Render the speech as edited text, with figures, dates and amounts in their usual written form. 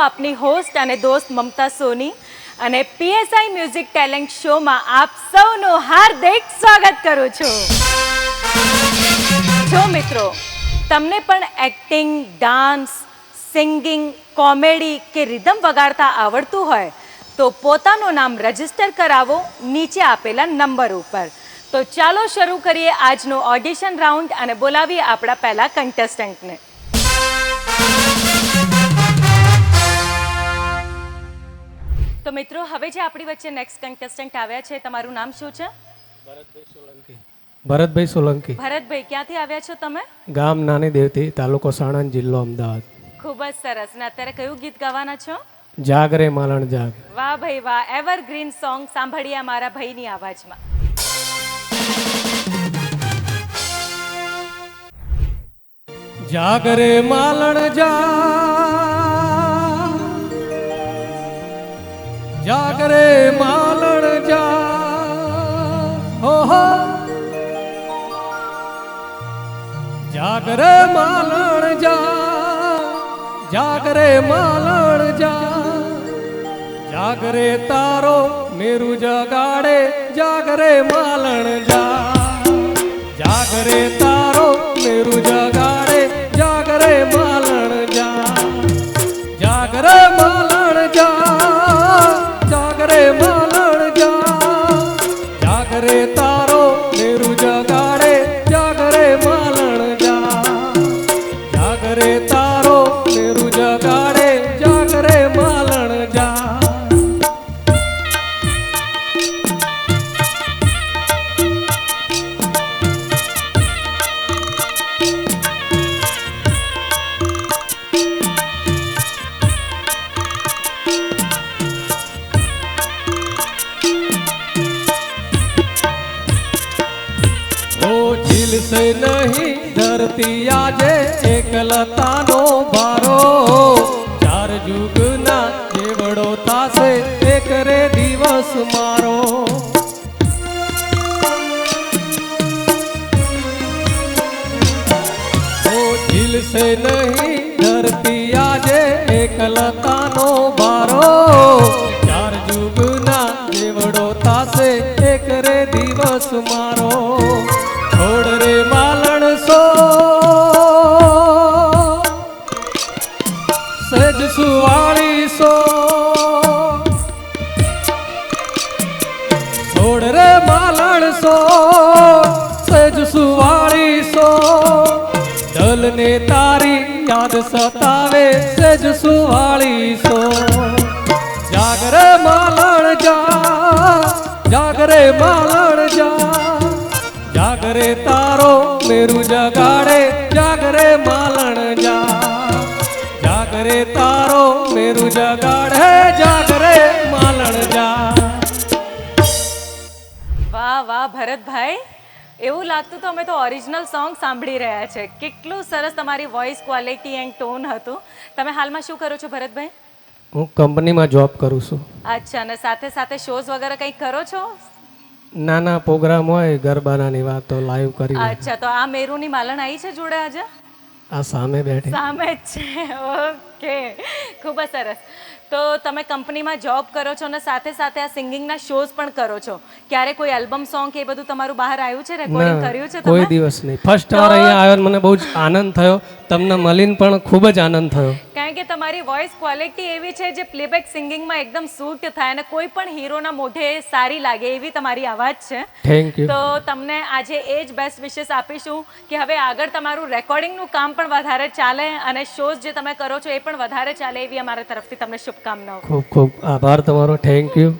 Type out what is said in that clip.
આપની હોસ્ટ અને દોસ્ત મમતા સોની અને પીએસઆઈ મ્યુઝિક ટેલેન્ટ શોમાં આપ સૌનું હાર્દિક સ્વાગત કરું છું. જો મિત્રો તમને પણ એક્ટિંગ, ડાન્સ, સિંગિંગ, કોમેડી કે રિધમ વગાડતા આવડતું હોય તો પોતાનું નામ રજીસ્ટર કરાવો નીચે આપેલા નંબર ઉપર. તો ચાલો શરૂ કરીએ આજનું ઓડિશન રાઉન્ડ અને બોલાવીએ આપણા પહેલા કન્ટેસ્ટન્ટને. તો મિત્રો હવે જે આપણી વચ્ચે નેક્સ્ટ કન્ટેસ્ટન્ટ આવ્યા છે, તમારું નામ શું છે? ભરતભાઈ સોલંકી. ભરતભાઈ, ક્યાંથી આવ્યા છો તમે? ગામ નાની દેવતી, તાલુકો સાણંદ, જિલ્લો અમદાવાદ. ખૂબ જ સરસ. ને અત્યારે કયું ગીત ગાવાના છો? જાગ રે માલણ જાગ. વાહ ભાઈ વાહ, એવરગ્રીન સોંગ સાંભળીએ મારા ભાઈની આવાજમાં. જાગ રે માલણ જાગ, જાગ રે માલણ જાગ, હો હો. જાગ રે માલણ જાગ, જાગ રે માલણ જાગ, જાગ રે તારો મેરુ જગાડે, જાગ રે માલણ જાગ, જાગ રે તારો મેરુ જગાડે, જાગ રે માલણ જાગ, જાગ રે માલણ જાગ, જાગ રે માલણ જાગ, જાગ રે તારો મેરુ જગાડે, જાગ રે માલણ જાગ, જાગ રે તારો મેરુ જગાડે, જાગ રે માલણ જાગ. झिलसे नहीं धरती आजे एकलतानो भारो, चार जुगना जेवड़ो थासे एक रे दिवस मारो. झिलसे नहीं धरती आजे एकलतानो भारो, चार जुगना जेवड़ो थासे एक रे दिवस मारो. छोड़ रे मालण सो सज सुवाड़ी सो, छोड़ रे मालण सो सज सुवाड़ी सो, दल ने तारी याद सतावे सज सुवाड़ी सो. जाग रे मालण जा, जाग रे मालण जा, जाग रे तारो मेरु जगाड़े, जाग रे मालण जा, जाग रे तारो मेरु जगाड़े, जाग रे मालण जा. વાહ વાહ ભરતભાઈ, એવું લાગતું તો અમે તો ઓરિજિનલ સોંગ સાંભળી રહ્યા છે. કેટલું સરસ તમારી વોઇસ ક્વોલિટી એન્ડ ટોન હતું. તમે હાલમાં શું કરો છો ભરતભાઈ? હું કંપનીમાં જોબ કરું છું. અચ્છા, અને સાથે સાથે શોઝ વગેરે કંઈક કરો છો? નાના પ્રોગ્રામ હોય ગરબાનાની વાતો લાઈવ કરી. અચ્છા, તો આ મેરુની માલણ આવી છે જોડે આજે? આ સામે બેઠી. સામે જ છે. ઓકે, ખૂબ જ સરસ. તો તમે કંપનીમાં જોબ કરો છો અને સાથે સાથે આ સિંગિંગના શોઝ પણ કરો છો. ક્યારે કોઈ આલ્બમ સોંગ કે એ બધું તમારું બહાર આવ્યું છે, રેકોર્ડિંગ કર્યું છે તમે? કોઈ દિવસ નહીં. ફર્સ્ટ વાર અહીંયા આવ્યો મને બહુ જ આનંદ થયો. તમને મળીને પણ ખૂબ જ આનંદ થયો. કારણ કે તમારી વોઇસ ક્વોલિટી એવી છે જે પ્લેબેક સિંગિંગમાં એકદમ સૂટ થાય અને કોઈ પણ હીરોના મોઢે સારી લાગે એવી તમારી અવાજ છે. Thank you. તો તમને આજે એ જ બેસ્ટ વિશેસ આપીશું કે હવે આગળ તમારું રેકોર્ડિંગનું કામ પણ વધારે ચાલે અને શોઝ જે તમે કરો છો એ પણ વધારે ચાલે એવી અમારા તરફથી તમને શુભકામનાઓ. ખૂબ ખૂબ આભાર તમારો. Thank you.